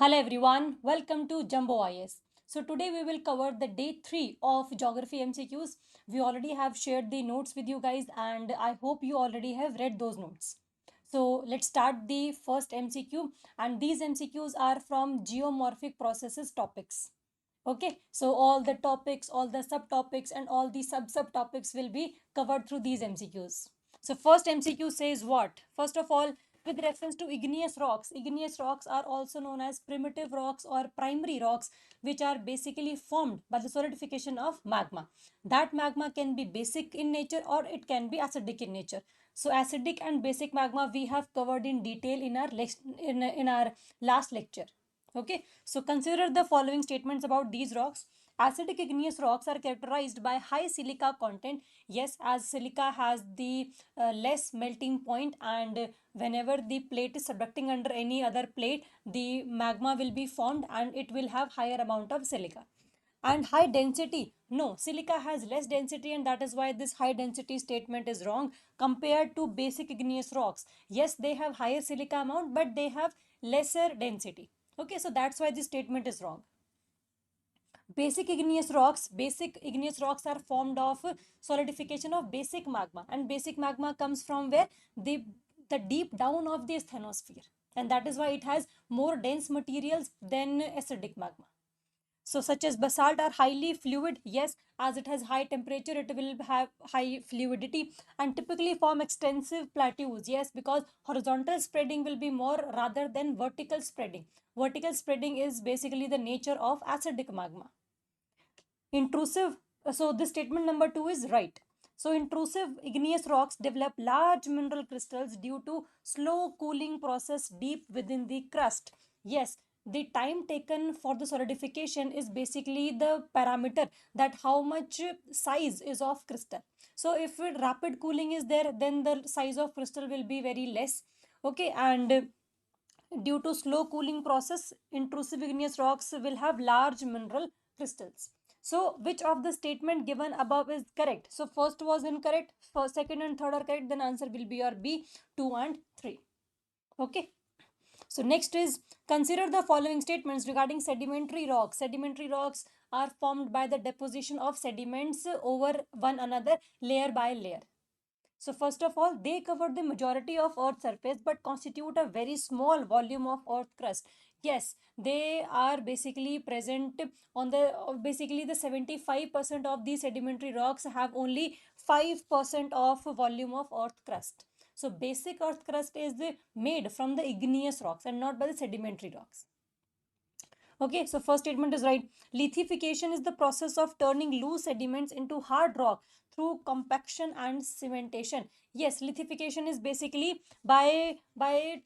Hello everyone, welcome to Jumbo IS. So today we will cover the day 3 of geography MCQs. We already have shared the notes with you guys and I hope you already have read those notes. So let's start the first MCQ, and these MCQs are from geomorphic processes topics. Okay, so all the topics, all the subtopics and all the subtopics will be covered through these MCQs. So first MCQ says what? First of all, with reference to igneous rocks are also known as primitive rocks or primary rocks, which are basically formed by the solidification of magma. That magma can be basic in nature or it can be acidic in nature. So acidic and basic magma we have covered in detail in our last lecture. Okay, so consider the following statements about these rocks. Acidic igneous rocks are characterized by high silica content. Yes, as silica has the less melting point, and whenever the plate is subducting under any other plate, the magma will be formed and it will have higher amount of silica. And high density, no, silica has less density, and that is why this high density statement is wrong compared to basic igneous rocks. Yes, they have higher silica amount, but they have lesser density. Okay, so that's why this statement is wrong. Basic igneous rocks are formed of solidification of basic magma, and basic magma comes from where? The deep down of the asthenosphere, and that is why it has more dense materials than acidic magma. So such as basalt are highly fluid. Yes, as it has high temperature, it will have high fluidity and typically form extensive plateaus. Yes, because horizontal spreading will be more rather than vertical spreading. Vertical spreading is basically the nature of acidic magma. Intrusive, so this statement number 2 is right. So intrusive igneous rocks develop large mineral crystals due to slow cooling process deep within the crust. Yes, the time taken for the solidification is basically the parameter that how much size is of crystal. So if rapid cooling is there, then the size of crystal will be very less. Okay, and due to slow cooling process, intrusive igneous rocks will have large mineral crystals. So, which of the statement given above is correct? So, first was incorrect, first, second, and third are correct. Then answer will be your B, 2 and 3. Okay. So, next is consider the following statements regarding sedimentary rocks. Sedimentary rocks are formed by the deposition of sediments over one another, layer by layer. So first of all, they cover the majority of Earth's surface but constitute a very small volume of Earth crust. Yes, they are basically present on basically the 75% of these sedimentary rocks have only 5% of volume of Earth crust. So basic Earth crust is made from the igneous rocks and not by the sedimentary rocks. Okay, so first statement is right. Lithification is the process of turning loose sediments into hard rock through compaction and cementation. Yes, lithification is basically by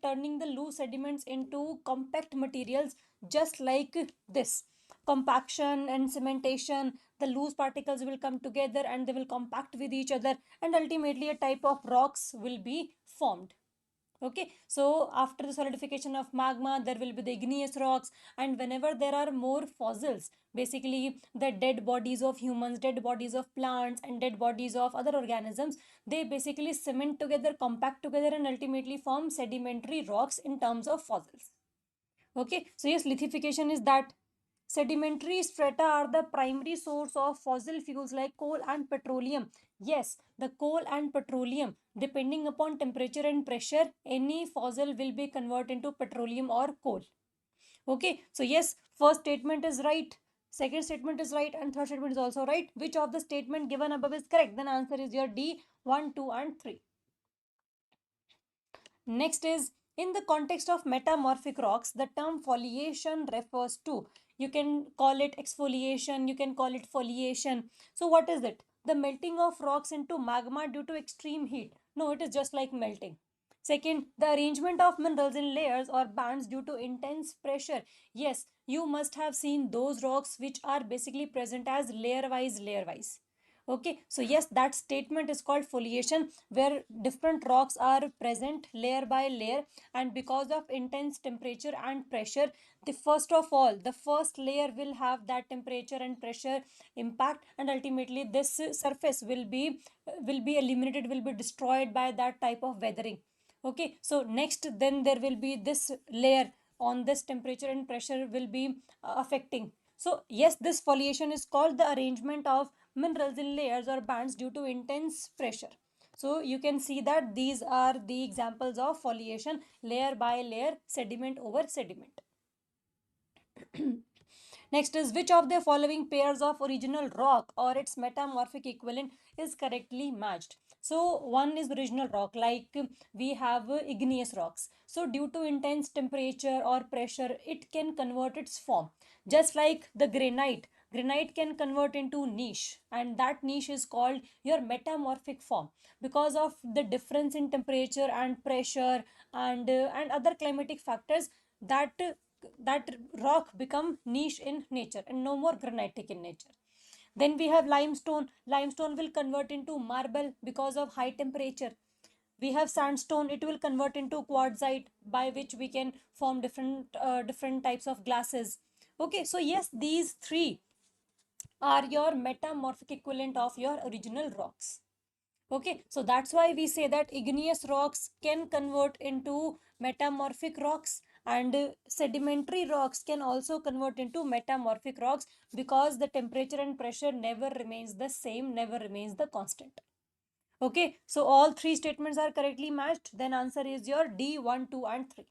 turning the loose sediments into compact materials, just like this. Compaction and cementation, the loose particles will come together and they will compact with each other, and ultimately a type of rocks will be formed. Okay, so after the solidification of magma, there will be the igneous rocks, and whenever there are more fossils, basically the dead bodies of humans, dead bodies of plants, and dead bodies of other organisms, they basically cement together, compact together, and ultimately form sedimentary rocks in terms of fossils. Okay, so yes, lithification is that. Sedimentary strata are the primary source of fossil fuels like coal and petroleum. Yes, the coal and petroleum, depending upon temperature and pressure, any fossil will be converted into petroleum or coal. Okay, so yes, first statement is right, second statement is right, and third statement is also right. Which of the statement given above is correct? Then answer is your D, 1, 2, and 3. Next is, in the context of metamorphic rocks, the term foliation refers to, you can call it exfoliation, you can call it foliation. So what is it? The melting of rocks into magma due to extreme heat. No, it is just like melting. Second, the arrangement of minerals in layers or bands due to intense pressure. Yes, you must have seen those rocks which are basically present as layer wise. Okay, so yes, that statement is called foliation, where different rocks are present layer by layer, and because of intense temperature and pressure, the first layer will have that temperature and pressure impact, and ultimately this surface will be eliminated, will be destroyed by that type of weathering. Okay, so next then there will be this layer on this temperature and pressure will be affecting. So yes, this foliation is called the arrangement of minerals in layers or bands due to intense pressure. So you can see that these are the examples of foliation: layer by layer, sediment over sediment. Next is, which of the following pairs of original rock or its metamorphic equivalent is correctly matched? So one is original rock, like we have igneous rocks. So due to intense temperature or pressure, it can convert its form. Just like the granite can convert into niche, and that niche is called your metamorphic form because of the difference in temperature and pressure and other climatic factors. That that rock become niche in nature and no more granitic in nature. Then we have limestone will convert into marble because of high temperature. We have sandstone, it will convert into quartzite, by which we can form different types of glasses. Okay, so yes, these three are your metamorphic equivalent of your original rocks. Okay, so that's why we say that igneous rocks can convert into metamorphic rocks, and sedimentary rocks can also convert into metamorphic rocks, because the temperature and pressure never remains the same, never remains the constant. Okay, so all three statements are correctly matched. Then answer is your D, 1, 2 and 3.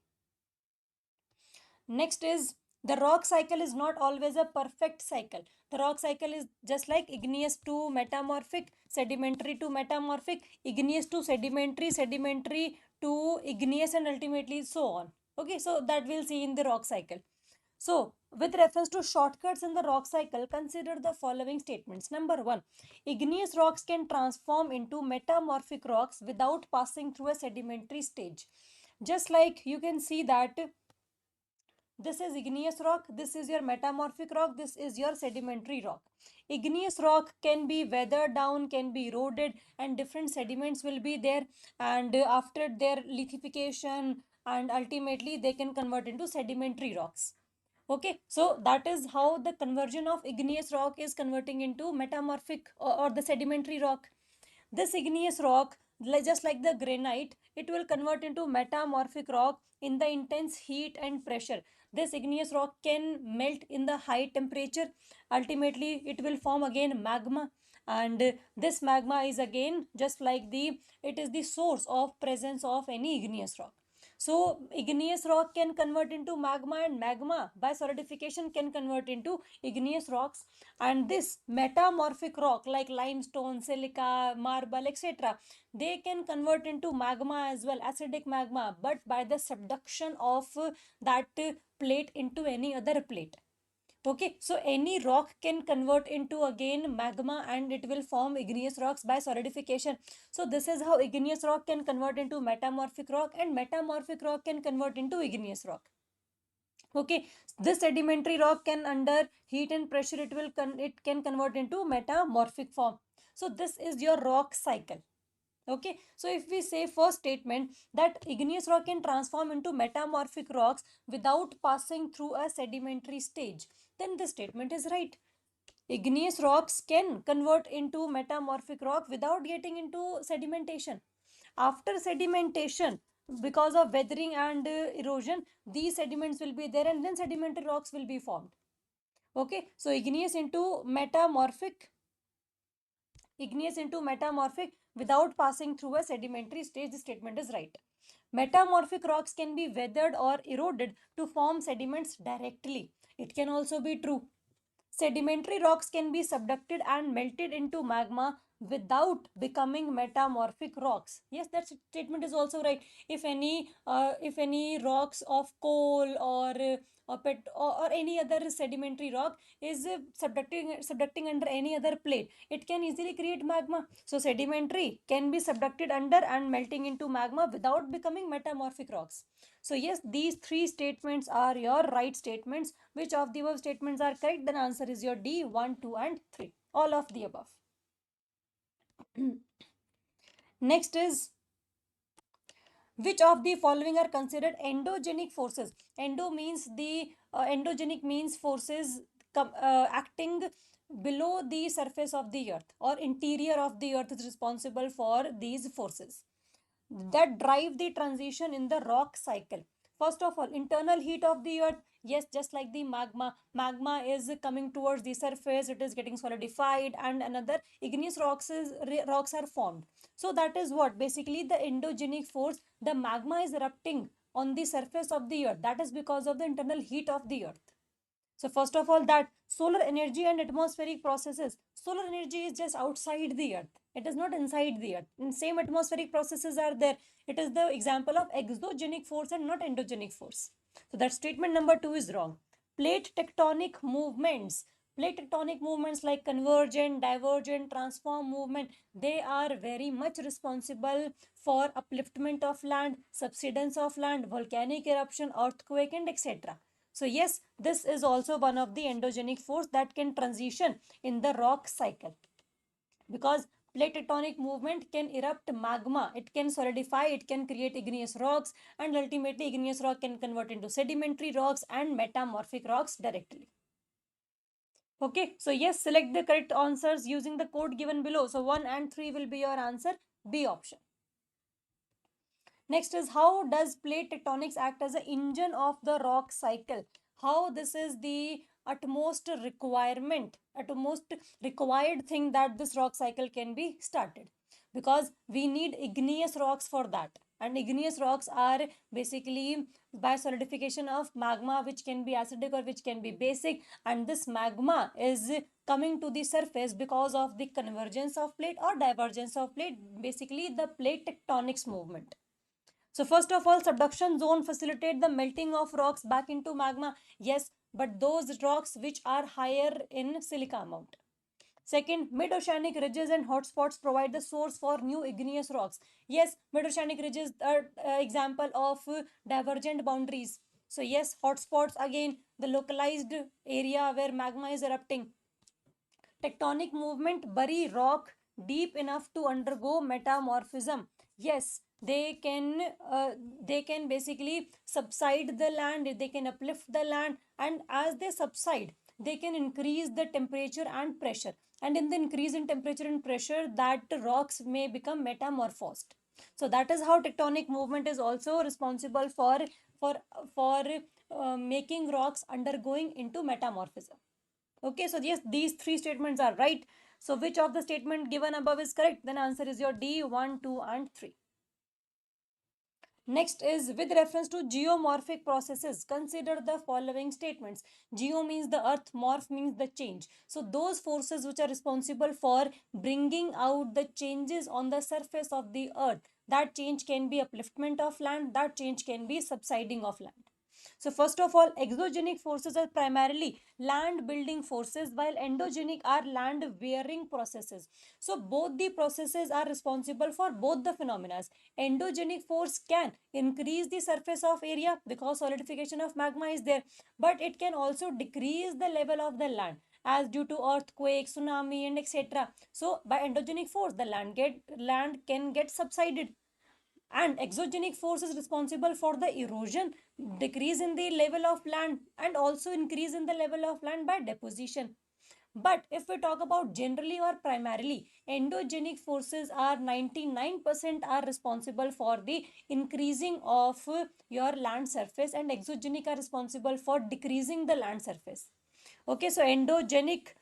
Next is, the rock cycle is not always a perfect cycle. The rock cycle is just like igneous to metamorphic, sedimentary to metamorphic, igneous to sedimentary, sedimentary to igneous, and ultimately so on. Okay, so that we'll see in the rock cycle. So, with reference to shortcuts in the rock cycle, consider the following statements. Number one, igneous rocks can transform into metamorphic rocks without passing through a sedimentary stage. Just like you can see that this is igneous rock, this is your metamorphic rock, this is your sedimentary rock. Igneous rock can be weathered down, can be eroded, and different sediments will be there. And after their lithification, and ultimately they can convert into sedimentary rocks. Okay, so that is how the conversion of igneous rock is converting into metamorphic or the sedimentary rock. This igneous rock, just like the granite, it will convert into metamorphic rock in the intense heat and pressure. This igneous rock can melt in the high temperature. Ultimately, it will form again magma. And this magma is again just like it is the source of presence of any igneous rock. So igneous rock can convert into magma, and magma by solidification can convert into igneous rocks. And this metamorphic rock like limestone, silica, marble, etc., they can convert into magma as well, acidic magma, but by the subduction of that plate into any other plate. Okay, so any rock can convert into again magma, and it will form igneous rocks by solidification. So this is how igneous rock can convert into metamorphic rock, and metamorphic rock can convert into igneous rock. Okay, this sedimentary rock can, under heat and pressure, it can convert into metamorphic form. So this is your rock cycle. Okay, so if we say first statement that igneous rock can transform into metamorphic rocks without passing through a sedimentary stage, then this statement is right. Igneous rocks can convert into metamorphic rock without getting into sedimentation. After sedimentation, because of weathering and erosion, these sediments will be there, and then sedimentary rocks will be formed. Okay, so igneous into metamorphic without passing through a sedimentary stage, the statement is right. Metamorphic rocks can be weathered or eroded to form sediments directly. It can also be true. Sedimentary rocks can be subducted and melted into magma without becoming metamorphic rocks. Yes, that statement is also right. If any rocks of coal or any other sedimentary rock is subducting under any other plate, it can easily create magma. So sedimentary can be subducted under and melting into magma without becoming metamorphic rocks. So yes, these three statements are your right statements. Which of the above statements are correct? Then answer is your D, 1, 2 and 3. All of the above. Next is, which of the following are considered endogenic forces? Endogenic means forces acting below the surface of the earth, or interior of the earth is responsible for these forces that drive the transition in the rock cycle. First of all, internal heat of the earth. Yes, just like the magma is coming towards the surface, it is getting solidified, and another igneous rocks are formed. So that is what basically the endogenic force. The magma is erupting on the surface of the earth. That is because of the internal heat of the earth. So first of all, that solar energy and atmospheric processes. Solar energy is just outside the earth. It is not inside the earth. And same atmospheric processes are there. It is the example of exogenic force and not endogenic force. So that statement number 2 is wrong. Plate tectonic movements. Plate tectonic movements like convergent, divergent, transform movement, they are very much responsible for upliftment of land, subsidence of land, volcanic eruption, earthquake, and etc. So yes, this is also one of the endogenic force that can transition in the rock cycle, because plate tectonic movement can erupt magma, it can solidify, it can create igneous rocks, and ultimately igneous rock can convert into sedimentary rocks and metamorphic rocks directly. Okay, so yes, select the correct answers using the code given below. So 1 and 3 will be your answer, B option. Next is, how does plate tectonics act as an engine of the rock cycle? How this is the utmost requirement, utmost required thing that this rock cycle can be started, because we need igneous rocks for that. And igneous rocks are basically by solidification of magma, which can be acidic or which can be basic. And this magma is coming to the surface because of the convergence of plate or divergence of plate, basically the plate tectonics movement. So first of all, subduction zone facilitate the melting of rocks back into magma. Yes, but those rocks which are higher in silica amount. Second, mid-oceanic ridges and hotspots provide the source for new igneous rocks. Yes, mid-oceanic ridges are example of divergent boundaries. So yes, hotspots again, the localized area where magma is erupting. Tectonic movement bury rock deep enough to undergo metamorphism. Yes, they can basically subside the land, they can uplift the land, and as they subside, they can increase the temperature and pressure. And in the increase in temperature and pressure, that rocks may become metamorphosed. So that is how tectonic movement is also responsible for for making rocks undergoing into metamorphism. Okay, so yes, these three statements are right. So which of the statement given above is correct? Then answer is your D, 1, 2, and 3. Next is, with reference to geomorphic processes, consider the following statements. Geo means the earth, morph means the change. So those forces which are responsible for bringing out the changes on the surface of the earth, that change can be upliftment of land, that change can be subsiding of land. So first of all, exogenic forces are primarily land building forces, while endogenic are land wearing processes. So both the processes are responsible for both the phenomena. Endogenic force can increase the surface of area because solidification of magma is there, but it can also decrease the level of the land as due to earthquake, tsunami, and etc. So by endogenic force, the land can get subsided, and exogenic force is responsible for the erosion, decrease in the level of land, and also increase in the level of land by deposition. But if we talk about generally or primarily, endogenic forces are 99% are responsible for the increasing of your land surface, and exogenic are responsible for decreasing the land surface. Okay, so exogenic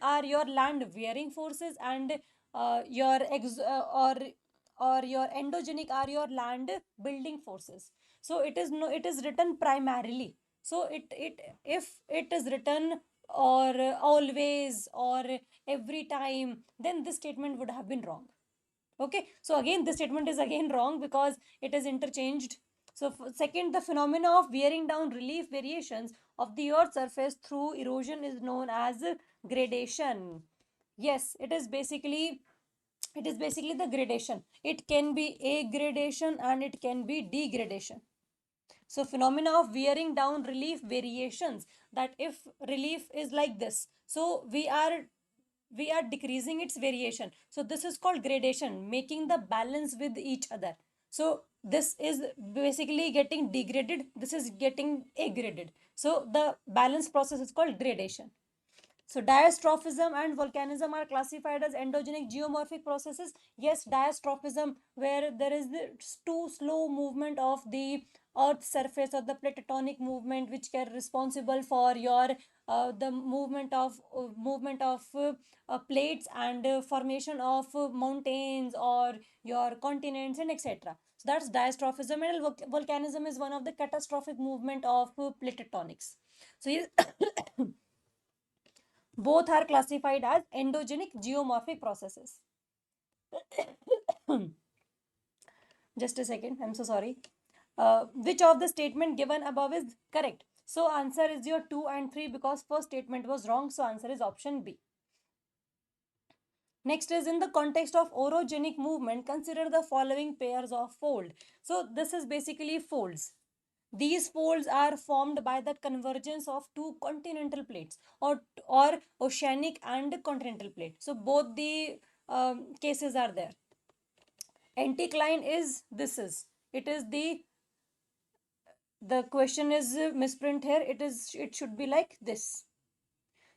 are your land wearing forces, and your or your endogenic are your land building forces. So it is no, it is written primarily. So it if it is written or always or every time, then this statement would have been wrong. Okay, so again this statement is again wrong because it is interchanged. So second, the phenomena of wearing down relief variations of the earth's surface through erosion is known as gradation. Yes, it is basically the gradation. It can be a gradation and it can be degradation. So phenomena of wearing down relief variations, that if relief is like this, so we are decreasing its variation. So this is called gradation, making the balance with each other. So this is basically getting degraded, this is getting agraded. So the balance process is called gradation. So diastrophism and volcanism are classified as endogenic geomorphic processes. Yes, diastrophism, where there is the too slow movement of the earth surface or the platonic movement, which are responsible for your the movement of plates and formation of mountains or your continents and etc. So that's diastrophism, and volcanism is one of the catastrophic movement of plate tectonics. So yes, both are classified as endogenic geomorphic processes. Just a second, I'm so sorry. Which of the statement given above is correct? So answer is your 2 and 3 because first statement was wrong. So answer is option B. Next is in the context of orogenic movement, consider the following pairs of fold. So this is basically folds. These folds are formed by the convergence of two continental plates or oceanic and continental plate. So both the cases are there. Anticline is this is it is the question is misprint here. It should be like this.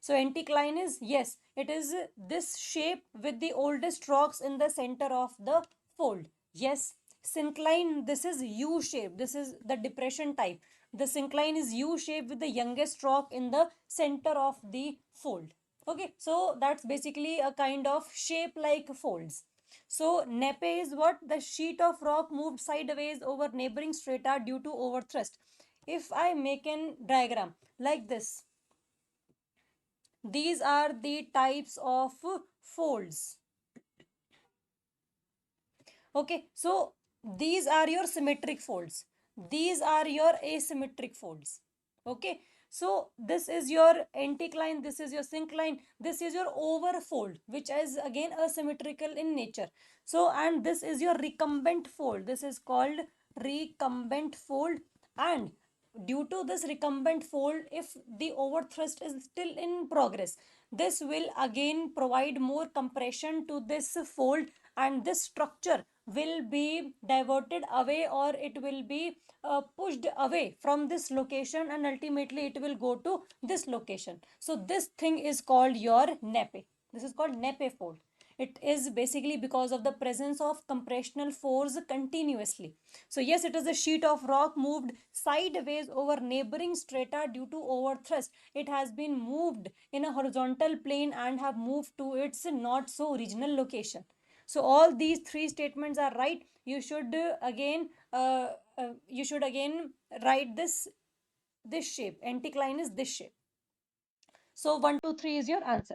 So anticline is, yes, it is this shape with the oldest rocks in the center of the fold. Yes, syncline, this is U shape. This is the depression type. The syncline is U shape with the youngest rock in the center of the fold. Okay, so that's basically a kind of shape like folds. So nepe is what? The sheet of rock moved sideways over neighboring strata due to overthrust. If I make a diagram like this, these are the types of folds. Okay, so these are your symmetric folds. These are your asymmetric folds. Okay, so this is your anticline, this is your syncline, this is your overfold, which is again asymmetrical in nature. So, and this is your recumbent fold. This is called recumbent fold, and due to this recumbent fold, if the overthrust is still in progress, this will again provide more compression to this fold, and this structure will be diverted away, or it will be pushed away from this location, and ultimately it will go to this location. So this thing is called your nepe. This is called nepe fold. It is basically because of the presence of compressional force continuously. So yes, it is a sheet of rock moved sideways over neighboring strata due to overthrust. It has been moved in a horizontal plane and have moved to its not so original location. So all these three statements are right. You should again write this shape. Anticline is this shape. So 1, 2, 3 is your answer.